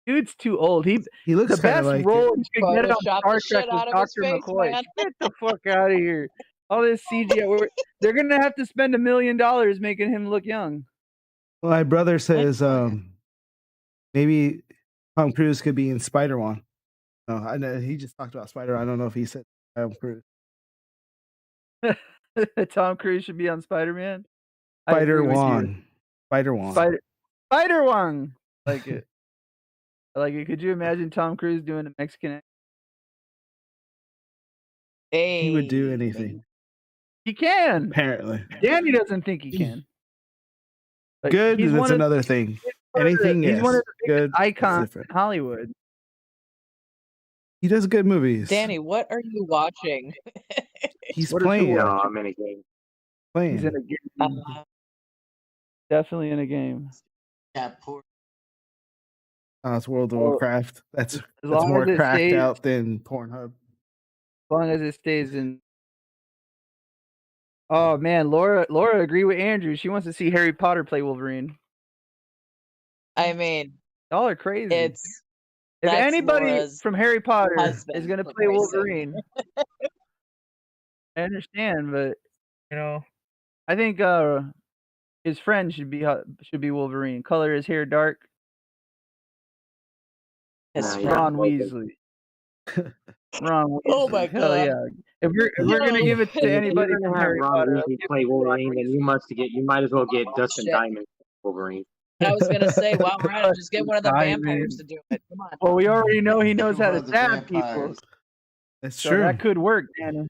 Dude's too old. He looks The kind of best like role he could get on Photoshop Star the Trek shit was out of his Dr. face, McCoy. man. Get the fuck out of here. All this CGI. They're gonna have to spend $1 million making him look young. Well, my brother says maybe Tom Cruise could be in Spider-Man. No, I know he just talked about Spider. I don't know if he said Tom Cruise. Tom Cruise should be on Spider-Man. Spider-Man. Spider-Man. Spider-Man. Like it. I like it. Could you imagine Tom Cruise doing a Mexican accent? He would do Hey, anything. He can. Apparently. Danny doesn't think he can. But Good, he's that's one of- another thing. one of the- Anything, he's yes. one of the biggest Good, that's icons different. in Hollywood. He does good movies. Danny, what are you watching? He's What are you playing. No, watching? I'm in a game. Playing. He's in a game. Definitely in a game. Got poor. Oh, it's World of Well, Warcraft. That's long more as it cracked stays- out than Pornhub. As long as it stays in. Oh man, Laura agree with Andrew. She wants to see Harry Potter play Wolverine. I mean, Y'all are crazy. it's if that's anybody Laura's from Harry Potter husband, is gonna for play Christ's sake. Wolverine, I understand, but I think his friend should be Wolverine. Color his hair dark. His Nah, friend. Ron Logan. Weasley. Ron Weasley. Oh my Hell God. yeah! If we're gonna Yo. give it to If anybody you're from gonna have Harry Ron Potter, Weasley play Wolverine, then you might as well get Dustin Shit. Diamond Wolverine. I was gonna say, while we're at it, just get one of the Diamond. vampires to do it. Come on. well, we already know he knows how One to of the stab people, vampires. That's so true. that could work, Danny.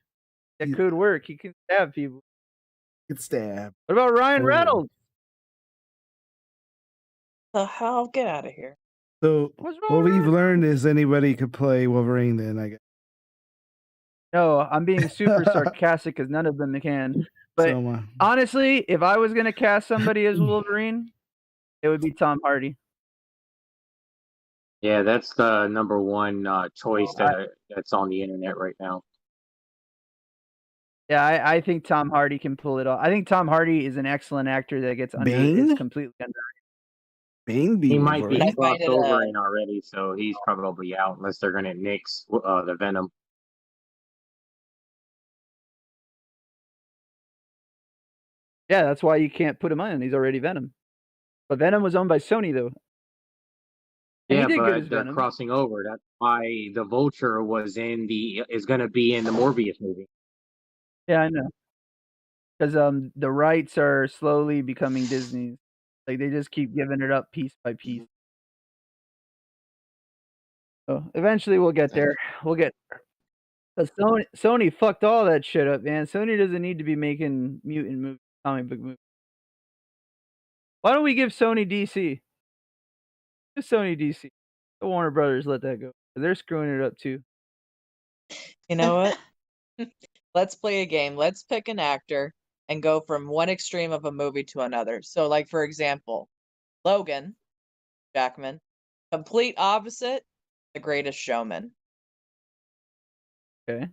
That He- could work. He can stab people. Good stab. What about Ryan Oh. Reynolds? The hell? Get out of here. So What's what wrong with we've Ryan? learned is anybody could play Wolverine then, I guess. No, I'm being super sarcastic because none of them can. But So, honestly, if I was gonna cast somebody as Wolverine, it would be Tom Hardy. Yeah, that's the number one choice that's on the internet right now. Yeah, I think Tom Hardy can pull it off. I think Tom Hardy is an excellent actor that gets under. Bane? It's completely under. Bane be He might be Wolverine. I find crossed it, over in already, so he's probably out unless they're gonna nix the Venom. Yeah, that's why you can't put him on. He's already Venom. But Venom was owned by Sony though. And Yeah, he did good as but they're Venom. crossing over. That's why the Vulture is gonna be in the Morbius movie. Yeah, I know. Because the rights are slowly becoming Disney's. Like they just keep giving it up piece by piece. So eventually we'll get there. We'll get there. But Sony fucked all that shit up, man. Sony doesn't need to be making mutant movies, comic book movies. Why don't we give Sony DC? Give Sony DC. The Warner Brothers let that go. They're screwing it up too. you know what? Let's play a game. Let's pick an actor and go from one extreme of a movie to another. So, like, for example, Logan Jackman, complete opposite, The Greatest Showman. Okay.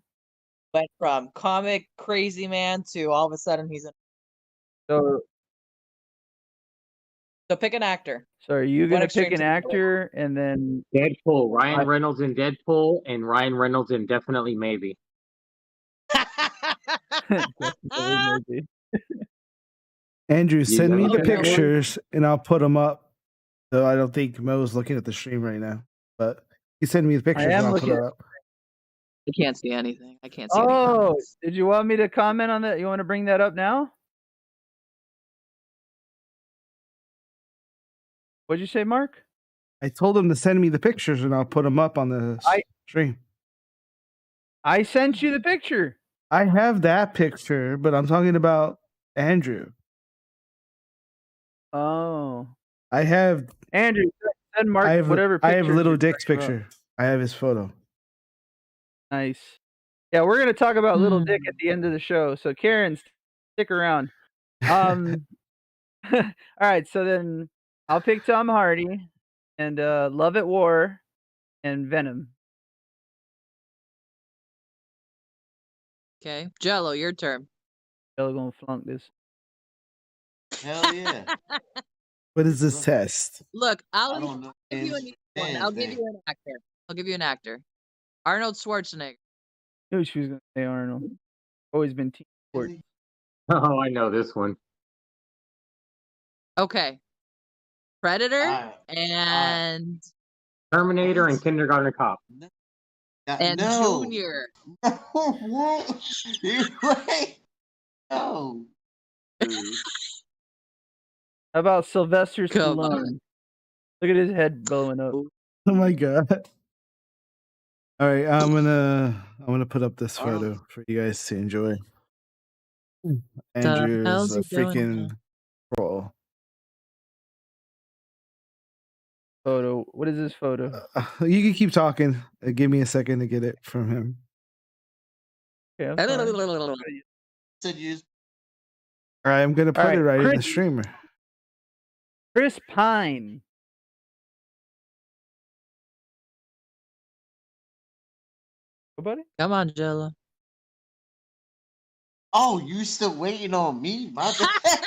Went from comic crazy man to all of a sudden he's in. So pick an actor. are you One gonna extreme pick an to the other. actor and then Deadpool, Ryan Reynolds in Deadpool, and Ryan Reynolds in Definitely Maybe. maybe. Andrew, send me the okay. pictures and I'll put them up. So I don't think Mo's looking at the stream right now, but you send me the pictures and am I'll put looking it up. I can't see anything. I can't see any Oh, comments. did you want me to comment on that? You want to bring that up now? What'd you say, Mark? I told him to send me the pictures and I'll put them up on the stream. I sent you the picture. I have that picture, but I'm talking about Andrew. Oh, I have Andrew, send Mark whatever picture. I have Little Dick's picture. I have his photo. Nice. Yeah, we're gonna talk about Little Dick at the end of the show. So Karen, stick around. All right, so then I'll pick Tom Hardy and Love at War and Venom. Okay. Jello, your turn. Jello gonna flunk this. Hell yeah. What is this test? Look, I I'll don't know. give you a new one. Man's I'll give Day. you an actor. I'll give you an actor. Arnold Schwarzenegger. Knew she was gonna say Arnold. Always been team sport. Really? Oh, I know this one. Okay. Predator Alright. and Terminator and What? Kindergarten Cop. No. Junior. What? You wait. No. Dude. How about Sylvester Come on. Stallone? Look at his head blowing up. Oh my god. All right, I'm gonna put up this photo for you guys to enjoy. Andrew hell's is a he doing freaking troll. Photo. What is this photo? You can keep talking. Give me a second to get it from him. Okay, I'm sorry. Said you. All right, I'm gonna put All right, it right in the Chris- streamer. Chris Pine. Nobody? Come on, Jello. Oh, you still waiting on me? My bad.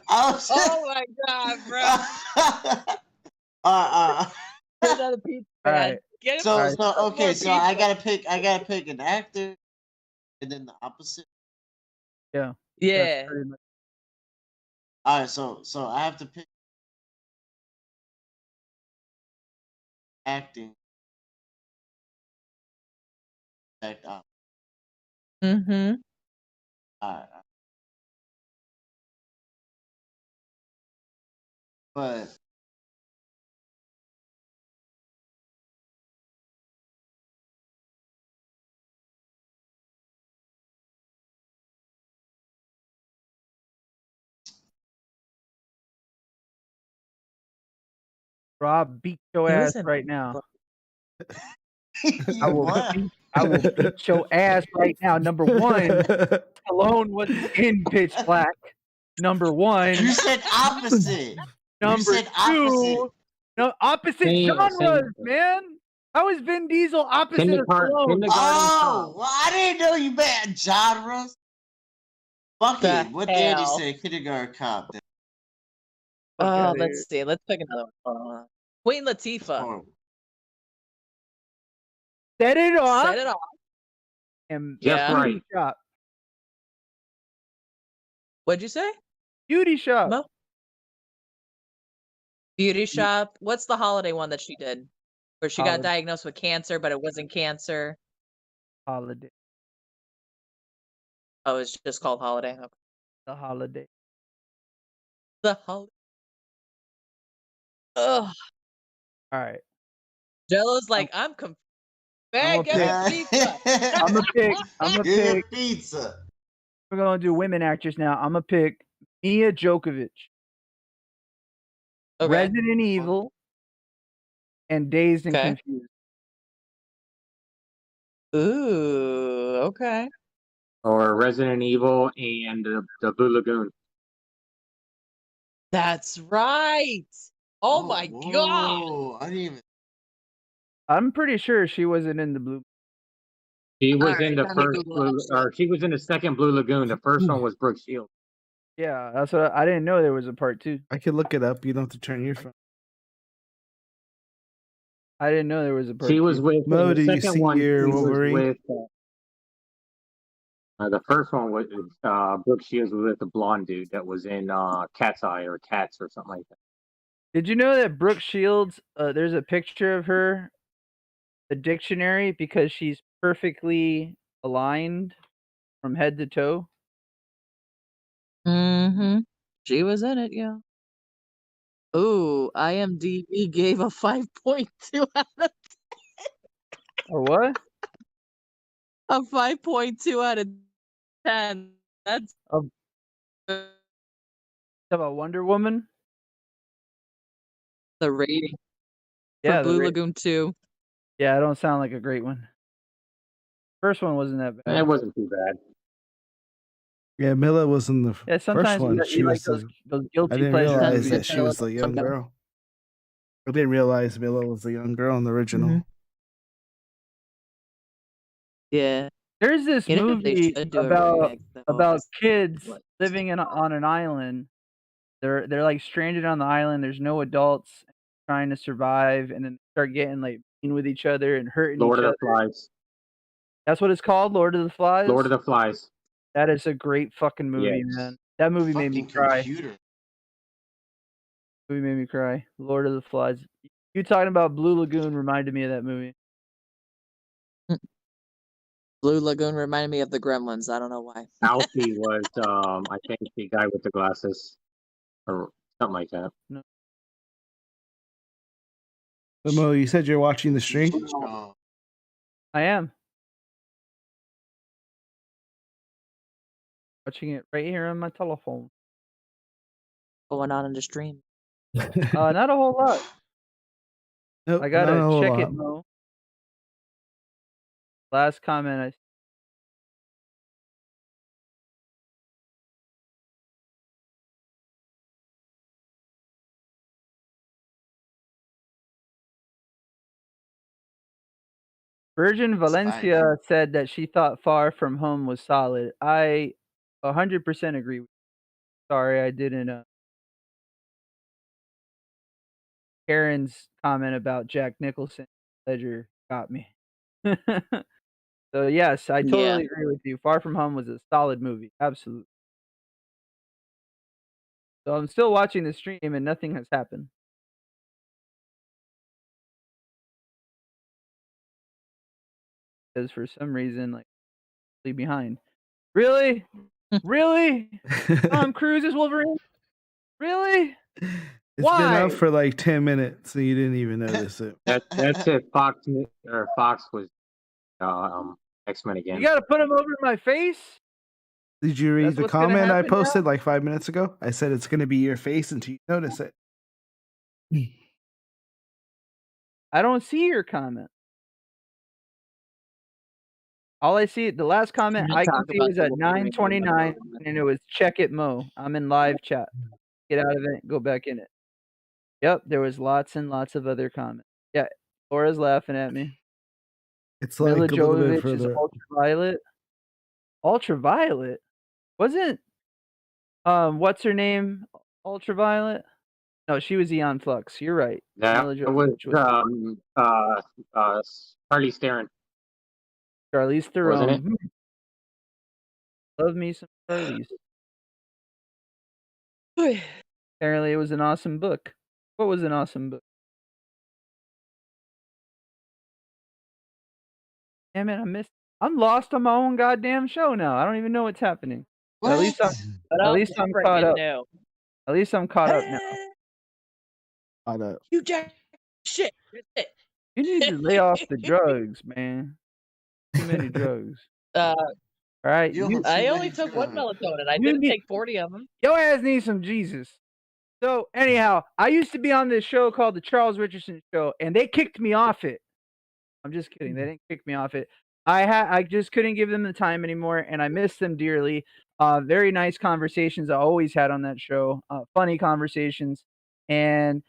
I was Oh my god, bro. Get another pizza, All man. right. Get him so Alright. so some okay, more so I pizza. gotta pick an actor, and then the opposite. Yeah. Yeah. That's pretty much. All right, so I have to pick acting. Act up. Mm-hmm. All right. But Rob, beat your He ass was in right now. you what? I will beat your ass right now. Number one, Stallone was in Pitch Black. Number one. You said opposite. Number said opposite. No, opposite Same- genres, same. man. How is Vin Diesel opposite of Kindergarten Stallone? Oh, well, I didn't know you meant genres. Fuck The it. What Danny hell? said, Kindergarten Cop. Then. Oh, let's see. Let's pick another one. Queen Latifah. Horrible. Set it off. Set it off. And Just Yeah. right. Beauty Shop. What'd you say? Beauty Shop. Mo? Beauty Shop. What's the holiday one that she did? Where she got Holiday. diagnosed with cancer, but it wasn't cancer. Holiday. Oh, it's just called Holiday. Okay. The Holiday. The Holiday. Ugh. All right. Jello's like, I'm confused. Man, I'm get me pizza. I'm a pick. I'm a Give me pick. pizza. We're gonna do women actors now. I'm gonna pick Mia Djokovic, Okay. Resident Evil, and Dazed and Okay. Confused. Ooh, okay. Or Resident Evil and the Blue Lagoon. That's right. Oh my god. Whoa, I didn't even. I'm pretty sure she wasn't in the blue. She was Alright, in the let me first, Google that shit. or she was in the second Blue Lagoon. The first one was Brooke Shields. Yeah, that's what I didn't know there was a part 2. I could look it up. You don't have to turn your phone. I didn't know there was a part She 2. was with Mo, the do you second see one. your She was Wolverine? with the first one was Brooke Shields was with the blonde dude that was in Cat's Eye or Cats or something like that. Did you know that Brooke Shields, there's a picture of her, the dictionary, because she's perfectly aligned from head to toe? Mm-hmm. She was in it, yeah. Ooh, IMDb gave a 5.2 out of Or what? a 5.2 out of 10. That's Of about Wonder Woman? the rating Yeah, for the Blue ra- Lagoon 2. Yeah, it don't sound like a great one. First one wasn't that bad. It wasn't too bad. Yeah, Mila was in the Yeah, first sometimes one. you She like was those the, guilty I didn't pleasure realize movies. that she was the young girl. I didn't realize Mila was the young girl in the original. Mhm. Yeah. There's this You know, they movie should do a about remake though. about kids What? living on an island. They're like stranded on the island. There's no adults trying to survive, and then they start getting like mean with each other and hurting Lord each of other. the Flies. That's what it's called, Lord of the Flies. Lord of the Flies. That is a great fucking movie, Yes. man. That movie made me Fucking cry. computer. Movie made me cry. Lord of the Flies. You talking about Blue Lagoon reminded me of that movie. Blue Lagoon reminded me of the Gremlins. I don't know why. Alfie was, I think, the guy with the glasses, or something like that. But Mo, you said you're watching the stream. Oh, I am watching it right here on my telephone. Going on in the stream. Not a whole lot. Nope, I not gotta a whole check lot. it, Mo. Last comment Virgin Valencia said that she thought Far From Home was solid. I 100% agree with you. Sorry, I didn't. Karen's comment about Jack Nicholson Ledger got me. So yes, I totally agree with you. Far From Home was a solid movie. Absolutely. So I'm still watching the stream and nothing has happened. Because for some reason, like, leave behind. Really? Really? Tom Cruise is Wolverine? Really? It's been Why? up for like 10 minutes, so you didn't even notice it. That's it. Fox was X-Men You again. gotta put him over my face? Did you read That's the what's gonna comment I happen now? posted like 5 minutes ago? I said it's gonna be your face until you notice it. I don't see your comment. All I see, the last comment We'll I can talk see about was the at Wolverine 9:29, and it was check it Mo. I'm in live chat. Get out of it, go back in it. Yep, there was lots and lots of other comments. Yeah, Laura's laughing at me. It's like Mila a little bit Jovovich is further. Ultraviolet. Ultraviolet? Wasn't what's her name? Ultraviolet? No, she was Eon Flux. You're right. That Mila was Jovovich Charlize Theron, Charlize wasn't it? Theron. Love me some Charlize. Apparently, it was an awesome book. What was an awesome book? Damn it, I'm lost on my own goddamn show now. I don't even know what's happening. what? At least I'm caught up. At least I'm caught up now. Caught up. You jack shit. You need to lay off the drugs, man. Too many drugs. All right, I only took one melatonin. I didn't take 40 of them. Your ass needs some Jesus. So anyhow, I used to be on this show called the Charles Richardson Show, and they kicked me off it. I'm just kidding. They didn't kick me off it. I just couldn't give them the time anymore, and I miss them dearly. Very nice conversations I always had on that show. Funny conversations, and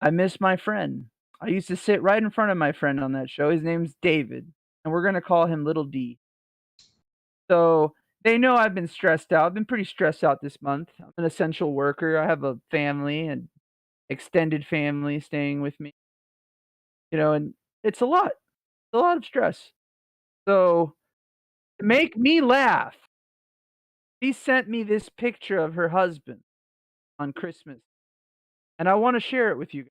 I miss my friend. I used to sit right in front of my friend on that show. His name's David, and we're gonna call him Little D. So they know I've been stressed out. I've been pretty stressed out this month. I'm an essential worker. I have a family and extended family staying with me. And it's a lot. It's a lot of stress. So to make me laugh, she sent me this picture of her husband on Christmas. And I want to share it with you guys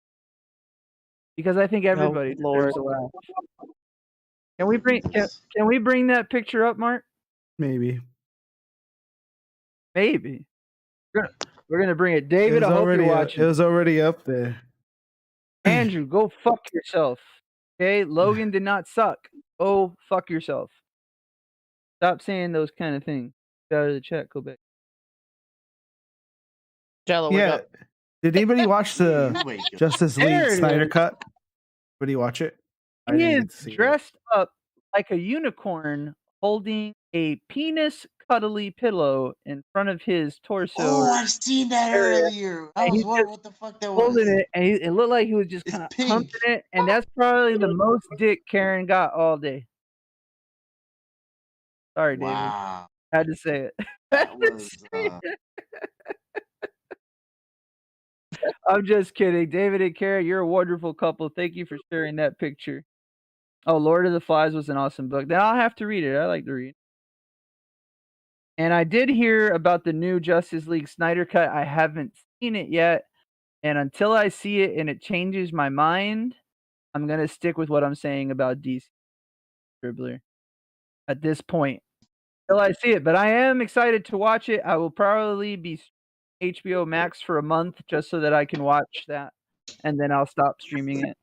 because I think everybody deserves a laugh. Can we bring that picture up, Mark? Maybe. Maybe. We're gonna bring it. David, I hope you're watching. It was already up there. Andrew, go fuck yourself. Okay? Logan did not suck. Go fuck yourself. Stop saying those kind of things. Get out of the chat. Go back. Jello, Yeah. Did anybody watch the Justice League Snyder Cut? Did you watch it? He is dressed up like a unicorn holding a penis cuddly pillow in front of his torso. Oh, I've seen that earlier. I was wondering what the fuck that was. Holding it, and it looked like he was just kind of pumping it, and that's probably the most dick Karen got all day. Sorry, David. Wow. Had to say it. That was I'm just kidding. David and Kara, you're a wonderful couple. Thank you for sharing that picture. Oh, Lord of the Flies was an awesome book. Then I'll have to read it. I like to read. And I did hear about the new Justice League Snyder Cut. I haven't seen it yet. And until I see it and it changes my mind, I'm going to stick with what I'm saying about DC Dribbler at this point. Until I see it. But I am excited to watch it. I will probably be HBO Max for a month just so that I can watch that. And then I'll stop streaming it.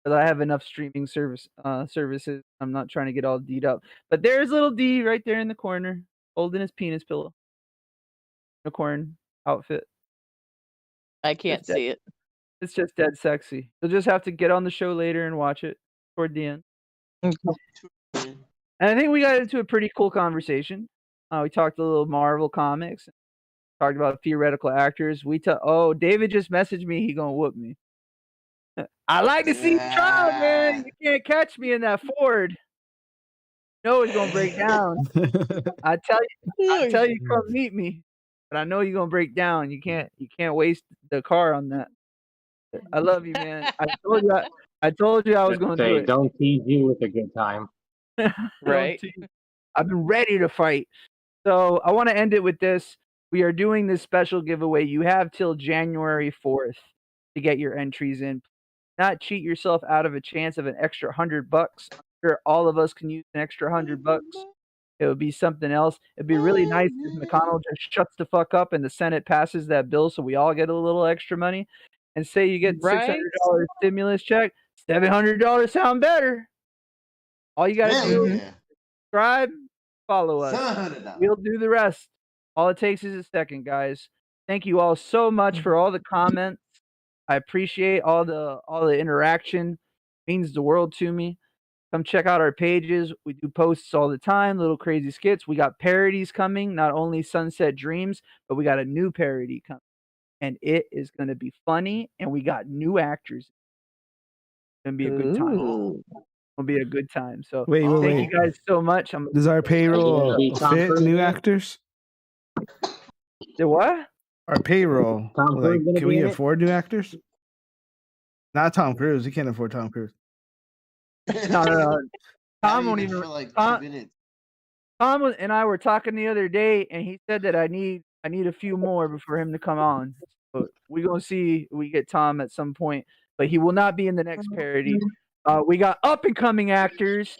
Because I have enough streaming services. I'm not trying to get all D'd up. But there's little D right there in the corner, holding his penis pillow. Unicorn outfit. I can't see it. It's just dead sexy. You'll just have to get on the show later and watch it toward the end. And I think we got into a pretty cool conversation. We talked a little Marvel comics. Talked about theoretical actors. Oh, David just messaged me. He gonna whoop me. I like to see you try, man. You can't catch me in that Ford. You know it's gonna break down. I tell you, come meet me. But I know you're gonna break down. You can't waste the car on that. I love you, man. I told you I was gonna do it. Don't tease you with a good time. Right. I've been ready to fight. So I want to end it with this. We are doing this special giveaway. You have till January 4th to get your entries in. Not cheat yourself out of a chance of an extra $100. I'm sure all of us can use an extra $100. It would be something else. It'd be really nice if McConnell just shuts the fuck up and the Senate passes that bill so we all get a little extra money. And say you get $600 stimulus check, $700 sound better. All you gotta do is subscribe, follow us. $700. We'll do the rest. All it takes is a second, guys. Thank you all so much for all the comments. I appreciate all the interaction. It means the world to me. Come check out our pages. We do posts all the time, little crazy skits. We got parodies coming, not only Sunset Dreams, but we got a new parody coming. And it is going to be funny, and we got new actors. It's going to be a good time. It'll be a good time. So Wait. thank you guys so much. Does our payroll fit new actors? The what? Our payroll. Like, can we afford new actors? Not Tom Cruise. We can't afford Tom Cruise. No. Tom won't even even. for like 2 minutes. Tom and I were talking the other day, and he said that I need a few more before him to come on. But we're gonna see if we get Tom at some point, but he will not be in the next parody. We got up and coming actors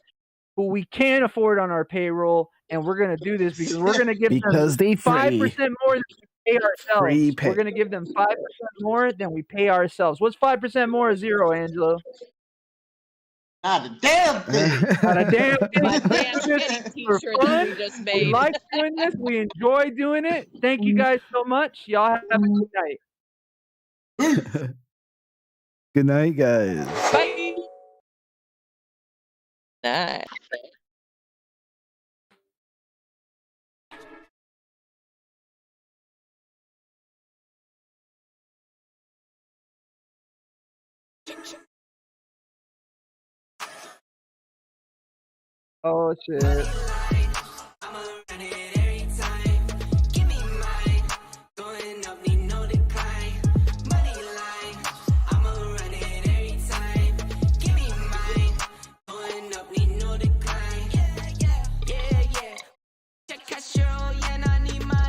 who we can't afford on our payroll, and we're gonna do this because we're gonna give them 5% more than we pay ourselves. We're gonna give them 5% more than we pay ourselves. What's 5% more of zero, Angelo? Not a damn thing. Not a damn thing. My damn fitting t-shirt that we just made. We like doing this. We enjoy doing it. Thank you guys so much. Y'all have a good night. Good night, guys. Bye. Night. Oh shit. Check cash, yeah,